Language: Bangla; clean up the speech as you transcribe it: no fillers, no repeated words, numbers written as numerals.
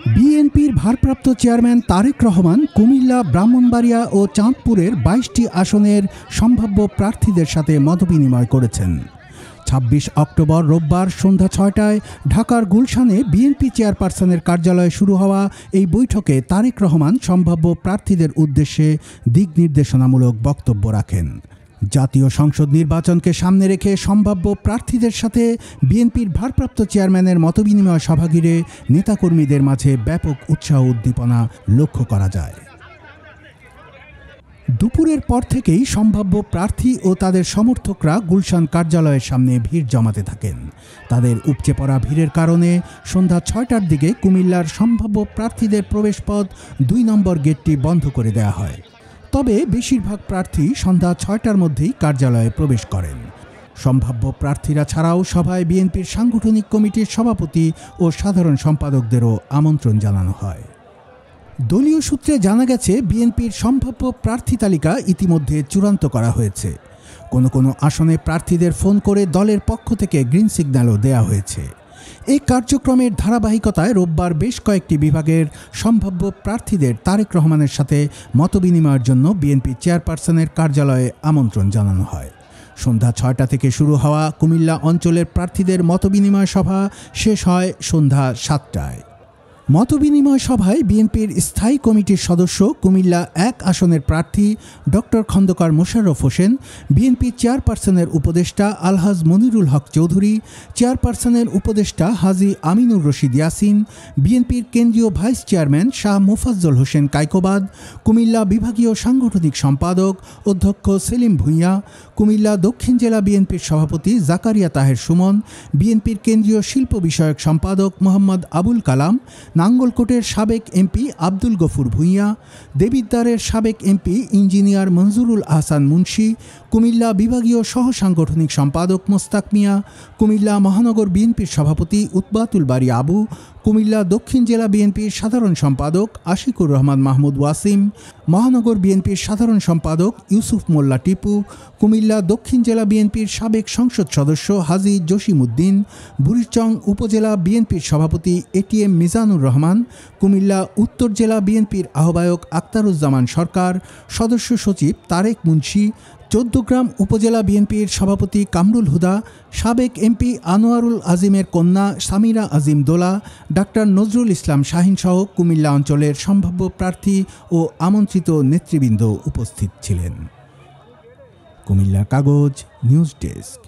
বিএনপির ভারপ্রাপ্ত চেয়ারম্যান তারেক রহমান কুমিল্লা, ব্রাহ্মণবাড়িয়া ও চাঁদপুরের ২২টি আসনের সম্ভাব্য প্রার্থীদের সাথে মতবিনিময় করেছেন। ২৬ অক্টোবর রোববার সন্ধ্যা ৬টায় ঢাকার গুলশানে বিএনপি চেয়ারপারসনের কার্যালয়ে শুরু হওয়া এই বৈঠকে তারেক রহমান সম্ভাব্য প্রার্থীদের উদ্দেশ্যে দিক নির্দেশনামূলক বক্তব্য রাখেন। জাতীয় সংসদ নির্বাচনকে সামনে রেখে সম্ভাব্য প্রার্থীদের সাথে বিএনপির ভারপ্রাপ্ত চেয়ারম্যানের মতবিনিময় সভা ঘিরে নেতাকর্মীদের মাঝে ব্যাপক উৎসাহ উদ্দীপনা লক্ষ্য করা যায়। দুপুরের পর থেকেই সম্ভাব্য প্রার্থী ও তাদের সমর্থকরা গুলশান কার্যালয়ের সামনে ভিড় জমাতে থাকেন। তাদের উপচে পড়া ভিড়ের কারণে সন্ধ্যা ৬টার দিকে কুমিল্লার সম্ভাব্য প্রার্থীদের প্রবেশপথ ২ নম্বর গেটটি বন্ধ করে দেওয়া হয়। তবে বেশিরভাগ প্রার্থী সন্ধ্যা ৬টার মধ্যেই কার্যালয়ে প্রবেশ করেন। সম্ভাব্য প্রার্থীরা ছাড়াও সভায় বিএনপির সাংগঠনিক কমিটির সভাপতি ও সাধারণ সম্পাদকদেরও আমন্ত্রণ জানানো হয়। দলীয় সূত্রে জানা গেছে, বিএনপির সম্ভাব্য প্রার্থী তালিকা ইতিমধ্যে চূড়ান্ত করা হয়েছে। কোনো আসনে প্রার্থীদের ফোন করে দলের পক্ষ থেকে গ্রিন সিগন্যালও দেওয়া হয়েছে। এই কার্যক্রমের ধারাবাহিকতায় রোববার বেশ কয়েকটি বিভাগের সম্ভাব্য প্রার্থীদের তারেক রহমানের সাথে মতবিনিময়ের জন্য বিএনপি চেয়ারপারসনের কার্যালয়ে আমন্ত্রণ জানানো হয়। সন্ধ্যা ৬টা থেকে শুরু হওয়া কুমিল্লা অঞ্চলের প্রার্থীদের মতবিনিময় সভা শেষ হয় সন্ধ্যা ৭টায়। মতবিনিময় সভায় বিএনপির স্থায়ী কমিটির সদস্য, কুমিল্লা ১ আসনের প্রার্থী ডক্টর খন্দকার মোশাররফ হোসেন, বিএনপি চেয়ারপারসনের উপদেষ্টা আলহাজ মনিরুল হক চৌধুরী, চেয়ারপারসনের উপদেষ্টা হাজী আমিনুর রশিদ ইয়াসিন, বিএনপির কেন্দ্রীয় ভাইস চেয়ারম্যান শাহ মোফাজ্জল হোসেন কায়কোবাদ, কুমিল্লা বিভাগীয় সাংগঠনিক সম্পাদক অধ্যক্ষ সেলিম ভূঁইয়া, কুমিল্লা দক্ষিণ জেলা বিএনপির সভাপতি জাকারিয়া তাহের সুমন, বিএনপির কেন্দ্রীয় শিল্প বিষয়ক সম্পাদক মোহাম্মদ আবুল কালাম, নাঙ্গলকোটের সাবেক এমপি আব্দুল গফুর ভূঁইয়া, দেবিদ্বারের সাবেক এমপি ইঞ্জিনিয়ার মঞ্জুরুল আহসান মুন্সি, কুমিল্লা বিভাগীয় সহ সাংগঠনিক সম্পাদক মোস্তাক মিয়া, কুমিল্লা মহানগর বিএনপির সভাপতি উতবাতুল বারী আবু, কুমিল্লা দক্ষিণ জেলা বিএনপির সাধারণ সম্পাদক আশিকুর রহমান মাহমুদ ওয়াসিম, মহানগর বিএনপির সাধারণ সম্পাদক ইউসুফ মোল্লা টিপু, কুমিল্লা দক্ষিণ জেলা বিএনপির সাবেক সংসদ সদস্য হাজী জসিমউদ্দিন, বুড়িচং উপজেলা বিএনপির সভাপতি এটিএম মিজানুর রহমান, কুমিল্লা উত্তর জেলা বিএনপির আহ্বায়ক আক্তারুজ্জামান সরকার, সদস্য সচিব তারেক মুন্সি, চৌদ্দগ্রাম উপজেলা বিএনপির সভাপতি কামরুল হুদা, সাবেক এমপি আনোয়ারুল আজিমের কন্যা সামিরা আজিম দোলা, ডাক্তার নজরুল ইসলাম শাহীন সহ কুমিল্লা অঞ্চলের সম্ভাব্য প্রার্থী ও আমন্ত্রিত নেতৃবৃন্দ উপস্থিত ছিলেন। কুমিল্লা কাগজ নিউজ ডেস্ক।